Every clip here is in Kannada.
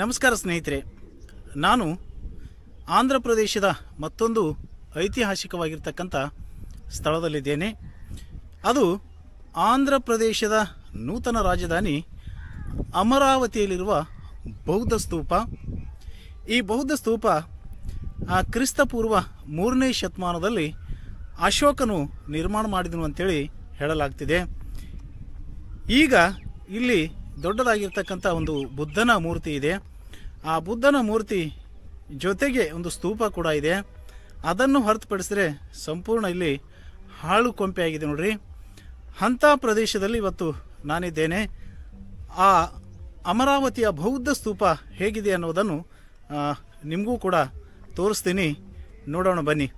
ನಮಸ್ಕಾರ ಸ್ನೇಹಿತರೆ, ನಾನು ಆಂಧ್ರ ಪ್ರದೇಶದ ಮತ್ತೊಂದು ಐತಿಹಾಸಿಕವಾಗಿರ್ತಕ್ಕಂಥ ಸ್ಥಳದಲ್ಲಿದ್ದೇನೆ. ಅದು ಆಂಧ್ರ ಪ್ರದೇಶದ ನೂತನ ರಾಜಧಾನಿ ಅಮರಾವತಿಯಲ್ಲಿರುವ ಬೌದ್ಧ ಸ್ತೂಪ. ಈ ಬೌದ್ಧ ಸ್ತೂಪ ಕ್ರಿಸ್ತಪೂರ್ವ 3ನೇ ಶತಮಾನದಲ್ಲಿ ಅಶೋಕನು ನಿರ್ಮಾಣ ಮಾಡಿದನು ಅಂತೇಳಿ ಹೇಳಲಾಗ್ತಿದೆ. ಈಗ ಇಲ್ಲಿ ದೊಡ್ಡದಾಗಿರ್ತಕ್ಕಂಥ ಒಂದು ಬುದ್ಧನ ಮೂರ್ತಿ ಇದೆ. ಆ ಬುದ್ಧನ ಮೂರ್ತಿ ಜೊತೆಗೆ ಒಂದು ಸ್ತೂಪ ಕೂಡ ಇದೆ. ಅದನ್ನು ಹೊರತುಪಡಿಸಿದರೆ ಸಂಪೂರ್ಣ ಇಲ್ಲಿ ಹಾಳು ಕೊಂಪೆ ಆಗಿದೆ ನೋಡ್ರಿ. ಅಂಥ ಪ್ರದೇಶದಲ್ಲಿ ಇವತ್ತು ನಾನಿದ್ದೇನೆ. ಆ ಅಮರಾವತಿಯ ಬೌದ್ಧ ಸ್ತೂಪ ಹೇಗಿದೆ ಅನ್ನೋದನ್ನು ನಿಮಗೂ ಕೂಡ ತೋರಿಸ್ತೀನಿ, ನೋಡೋಣ ಬನ್ನಿ.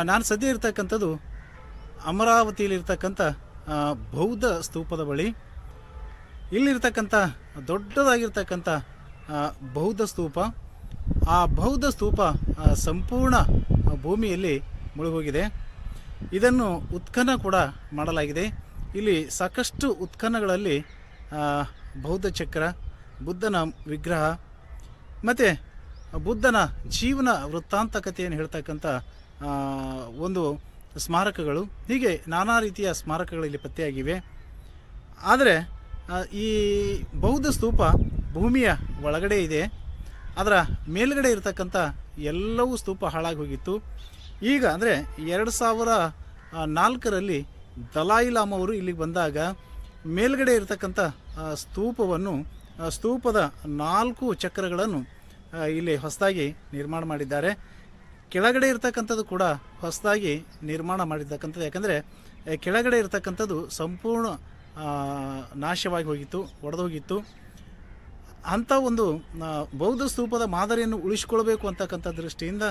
ನಾನು ಸದ್ಯ ಇರ್ತಕ್ಕಂಥದ್ದು ಅಮರಾವತಿಯಲ್ಲಿರ್ತಕ್ಕಂಥ ಬೌದ್ಧ ಸ್ತೂಪದ ಬಳಿ. ಇಲ್ಲಿರ್ತಕ್ಕಂಥ ದೊಡ್ಡದಾಗಿರ್ತಕ್ಕಂಥ ಬೌದ್ಧ ಸ್ತೂಪ, ಆ ಬೌದ್ಧ ಸ್ತೂಪ ಸಂಪೂರ್ಣ ಭೂಮಿಯಲ್ಲಿ ಮುಳುಗೋಗಿದೆ. ಇದನ್ನು ಉತ್ಖನನ ಕೂಡ ಮಾಡಲಾಗಿದೆ. ಇಲ್ಲಿ ಸಾಕಷ್ಟು ಉತ್ಖನನಗಳಲ್ಲಿ ಬೌದ್ಧ ಚಕ್ರ, ಬುದ್ಧನ ವಿಗ್ರಹ ಮತ್ತು ಬುದ್ಧನ ಜೀವನ ವೃತ್ತಾಂತಕತೆಯನ್ನು ಹೇಳ್ತಕ್ಕಂಥ ಒಂದು ಸ್ಮಾರಕಗಳು, ಹೀಗೆ ನಾನಾ ರೀತಿಯ ಸ್ಮಾರಕಗಳು ಇಲ್ಲಿ ಪತ್ತೆಯಾಗಿವೆ. ಆದರೆ ಈ ಬೌದ್ಧ ಸ್ತೂಪ ಭೂಮಿಯ ಒಳಗಡೆ ಇದೆ. ಅದರ ಮೇಲ್ಗಡೆ ಇರತಕ್ಕಂಥ ಎಲ್ಲವೂ ಸ್ತೂಪ ಹಾಳಾಗಿ ಹೋಗಿತ್ತು. ಈಗ ಅಂದರೆ 2004ರಲ್ಲಿ ದಲಾಯಿ ಲಾಮಾ ಅವರು ಇಲ್ಲಿಗೆ ಬಂದಾಗ ಮೇಲ್ಗಡೆ ಇರತಕ್ಕಂಥ ಸ್ತೂಪದ 4 ಚಕ್ರಗಳನ್ನು ಇಲ್ಲಿ ಹೊಸದಾಗಿ ನಿರ್ಮಾಣ ಮಾಡಿದ್ದಾರೆ. ಕೆಳಗಡೆ ಇರ್ತಕ್ಕಂಥದ್ದು ಕೂಡ ಹೊಸದಾಗಿ ನಿರ್ಮಾಣ ಮಾಡಿರ್ತಕ್ಕಂಥದ್ದು. ಯಾಕಂದರೆ ಕೆಳಗಡೆ ಇರ್ತಕ್ಕಂಥದ್ದು ಸಂಪೂರ್ಣ ನಾಶವಾಗಿ ಹೋಗಿತ್ತು, ಒಡೆದೋಗಿತ್ತು. ಅಂಥ ಒಂದು ಬೌದ್ಧ ಸ್ತೂಪದ ಮಾದರಿಯನ್ನು ಉಳಿಸ್ಕೊಳ್ಬೇಕು ಅಂತಕ್ಕಂಥ ದೃಷ್ಟಿಯಿಂದ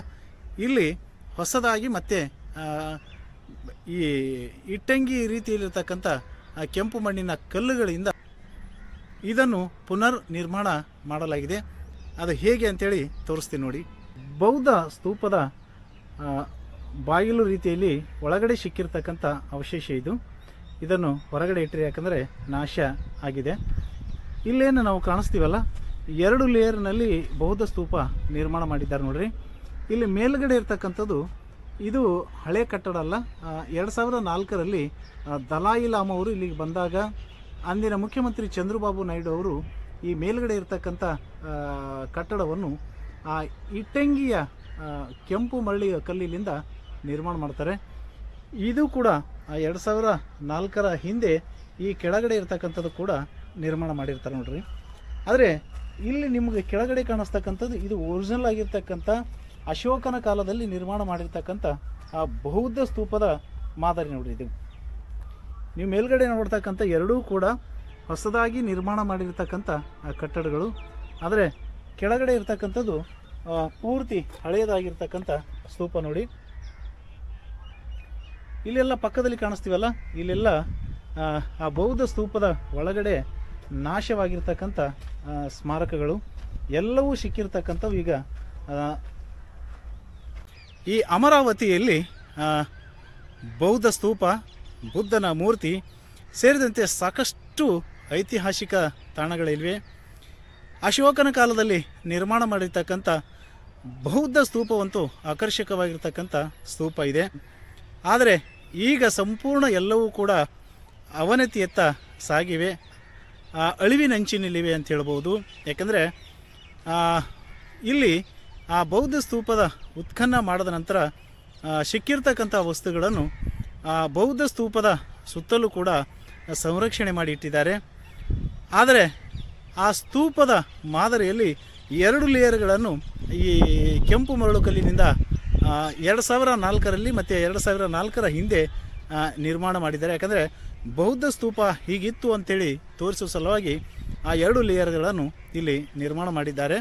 ಇಲ್ಲಿ ಹೊಸದಾಗಿ ಮತ್ತೆ ಈ ಇಟ್ಟಂಗಿ ರೀತಿಯಲ್ಲಿರ್ತಕ್ಕಂಥ ಕೆಂಪು ಮಣ್ಣಿನ ಕಲ್ಲುಗಳಿಂದ ಇದನ್ನು ಪುನರ್ ನಿರ್ಮಾಣ ಮಾಡಲಾಗಿದೆ. ಅದು ಹೇಗೆ ಅಂತೇಳಿ ತೋರಿಸ್ತೀನಿ ನೋಡಿ. ಬೌದ್ಧ ಸ್ತೂಪದ ಬಾಗಿಲು ರೀತಿಯಲ್ಲಿ ಒಳಗಡೆ ಸಿಕ್ಕಿರ್ತಕ್ಕಂಥ ಅವಶೇಷ ಇದು. ಇದನ್ನು ಹೊರಗಡೆ ಇಟ್ಟರೆ ಯಾಕಂದರೆ ನಾಶ ಆಗಿದೆ. ಇಲ್ಲೇನು ನಾವು ಕಾಣಿಸ್ತೀವಲ್ಲ, 2 ಲೇಯರ್ನಲ್ಲಿ ಬೌದ್ಧ ಸ್ತೂಪ ನಿರ್ಮಾಣ ಮಾಡಿದ್ದಾರೆ ನೋಡ್ರಿ. ಇಲ್ಲಿ ಮೇಲ್ಗಡೆ ಇರ್ತಕ್ಕಂಥದ್ದು ಇದು ಹಳೆ ಕಟ್ಟಡ ಅಲ್ಲ. 2004ರಲ್ಲಿ ದಲಾಯಿ ಲಾಮಾ ಅವರು ಇಲ್ಲಿಗೆ ಬಂದಾಗ ಅಂದಿನ ಮುಖ್ಯಮಂತ್ರಿ ಚಂದ್ರಬಾಬು ನಾಯ್ಡು ಅವರು ಈ ಮೇಲ್ಗಡೆ ಇರ್ತಕ್ಕಂಥ ಕಟ್ಟಡವನ್ನು ಆ ಇಟ್ಟಂಗಿಯ ಕೆಂಪು ಮರಳಿಯ ಕಲ್ಲಿನಿಂದ ನಿರ್ಮಾಣ ಮಾಡ್ತಾರೆ. ಇದು ಕೂಡ 2004ರ ಹಿಂದೆ ಈ ಕೆಳಗಡೆ ಇರ್ತಕ್ಕಂಥದ್ದು ಕೂಡ ನಿರ್ಮಾಣ ಮಾಡಿರ್ತಾರೆ ನೋಡ್ರಿ. ಆದರೆ ಇಲ್ಲಿ ನಿಮಗೆ ಕೆಳಗಡೆ ಕಾಣಿಸ್ತಕ್ಕಂಥದ್ದು ಇದು ಒರಿಜಿನಲ್ ಆಗಿರ್ತಕ್ಕಂಥ ಅಶೋಕನ ಕಾಲದಲ್ಲಿ ನಿರ್ಮಾಣ ಮಾಡಿರ್ತಕ್ಕಂಥ ಆ ಬೌದ್ಧ ಸ್ತೂಪದ ಮಾದರಿ ನೋಡ್ರಿ ಇದು. ನೀವು ಮೇಲ್ಗಡೆ ನೋಡ್ತಕ್ಕಂಥ ಎರಡೂ ಕೂಡ ಹೊಸದಾಗಿ ನಿರ್ಮಾಣ ಮಾಡಿರ್ತಕ್ಕಂಥ ಕಟ್ಟಡಗಳು. ಆದರೆ ಕೆಳಗಡೆ ಇರ್ತಕ್ಕಂಥದ್ದು ಪೂರ್ತಿ ಹಳೆಯದಾಗಿರ್ತಕ್ಕಂಥ ಸ್ತೂಪ ನೋಡಿ. ಇಲ್ಲೆಲ್ಲ ಪಕ್ಕದಲ್ಲಿ ಕಾಣಿಸ್ತೀವಲ್ಲ, ಇಲ್ಲೆಲ್ಲ ಆ ಬೌದ್ಧ ಸ್ತೂಪದ ಒಳಗಡೆ ನಾಶವಾಗಿರ್ತಕ್ಕಂಥ ಸ್ಮಾರಕಗಳು ಎಲ್ಲವೂ ಸಿಕ್ಕಿರ್ತಕ್ಕಂಥವು. ಈಗ ಈ ಅಮರಾವತಿಯಲ್ಲಿ ಬೌದ್ಧ ಸ್ತೂಪ, ಬುದ್ಧನ ಮೂರ್ತಿ ಸೇರಿದಂತೆ ಸಾಕಷ್ಟು ಐತಿಹಾಸಿಕ ತಾಣಗಳಿವೆ. ಅಶೋಕನ ಕಾಲದಲ್ಲಿ ನಿರ್ಮಾಣ ಮಾಡಿರ್ತಕ್ಕಂಥ ಬೌದ್ಧ ಸ್ತೂಪವಂತೂ ಆಕರ್ಷಕವಾಗಿರ್ತಕ್ಕಂಥ ಸ್ತೂಪ ಇದೆ. ಆದರೆ ಈಗ ಸಂಪೂರ್ಣ ಎಲ್ಲವೂ ಕೂಡ ಅವನತಿಯತ್ತ ಸಾಗಿವೆ, ಅಳಿವಿನಂಚಿನಲ್ಲಿವೆ ಅಂತ ಹೇಳ್ಬೋದು. ಯಾಕಂದರೆ ಇಲ್ಲಿ ಆ ಬೌದ್ಧ ಸ್ತೂಪದ ಉತ್ಖನನ ಮಾಡಿದ ನಂತರ ಸಿಕ್ಕಿರ್ತಕ್ಕಂಥ ವಸ್ತುಗಳನ್ನು ಬೌದ್ಧ ಸ್ತೂಪದ ಸುತ್ತಲೂ ಕೂಡ ಸಂರಕ್ಷಣೆ ಮಾಡಿ ಇಟ್ಟಿದ್ದಾರೆ. ಆದರೆ ಆ ಸ್ತೂಪದ ಮಾದರಿಯಲ್ಲಿ 2 ಲೇಯರ್ಗಳನ್ನು ಈ ಕೆಂಪು ಮರಳು ಕಲ್ಲಿನಿಂದ 2004ರಲ್ಲಿ ಮತ್ತು 2004ರ ಹಿಂದೆ ನಿರ್ಮಾಣ ಮಾಡಿದ್ದಾರೆ. ಯಾಕಂದರೆ ಬೌದ್ಧ ಸ್ತೂಪ ಹೀಗಿತ್ತು ಅಂತೇಳಿ ತೋರಿಸುವ ಸಲುವಾಗಿ ಆ 2 ಲೇಯರ್ಗಳನ್ನು ಇಲ್ಲಿ ನಿರ್ಮಾಣ ಮಾಡಿದ್ದಾರೆ.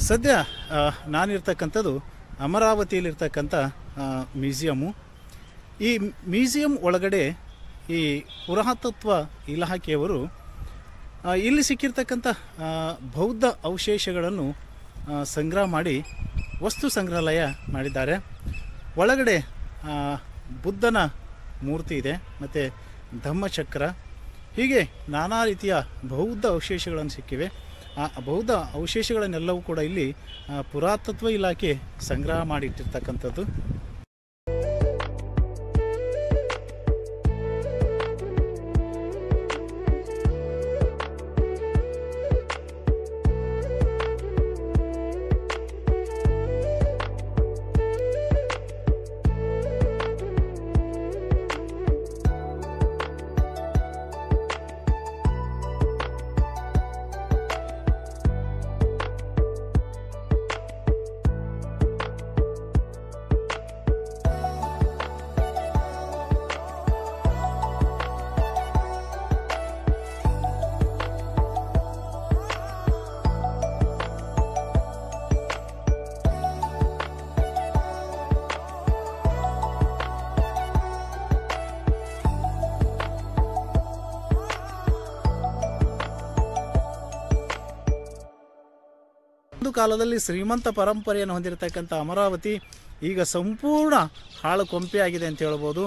ಸದ್ಯ ನಾನಿರ್ತಕ್ಕಂಥದ್ದು ಅಮರಾವತಿಯಲ್ಲಿರ್ತಕ್ಕಂಥ ಮ್ಯೂಸಿಯಮ್ಮು. ಈ ಮ್ಯೂಸಿಯಂ ಒಳಗಡೆ ಈ ಪುರಾತತ್ವ ಇಲಾಖೆಯವರು ಇಲ್ಲಿ ಸಿಕ್ಕಿರ್ತಕ್ಕಂಥ ಬೌದ್ಧ ಅವಶೇಷಗಳನ್ನು ಸಂಗ್ರಹ ಮಾಡಿ ವಸ್ತು ಸಂಗ್ರಹಾಲಯ ಮಾಡಿದ್ದಾರೆ. ಒಳಗಡೆ ಬುದ್ಧನ ಮೂರ್ತಿ ಇದೆ, ಮತ್ತು ಧಮ್ಮಚಕ್ರ, ಹೀಗೆ ನಾನಾ ರೀತಿಯ ಬೌದ್ಧ ಅವಶೇಷಗಳನ್ನು ಸಿಕ್ಕಿವೆ. ಆ ಬೌದ್ಧ ಅವಶೇಷಗಳನ್ನೆಲ್ಲವೂ ಕೂಡ ಇಲ್ಲಿ ಪುರಾತತ್ವ ಇಲಾಖೆ ಸಂಗ್ರಹ ಮಾಡಿಟ್ಟಿರ್ತಕ್ಕಂಥದ್ದು. ಒಂದು ಕಾಲದಲ್ಲಿ ಶ್ರೀಮಂತ ಪರಂಪರೆಯನ್ನು ಹೊಂದಿರತಕ್ಕಂಥ ಅಮರಾವತಿ ಈಗ ಸಂಪೂರ್ಣ ಹಾಳು ಕೊಂಪೆ ಆಗಿದೆ ಅಂತ ಹೇಳ್ಬೋದು.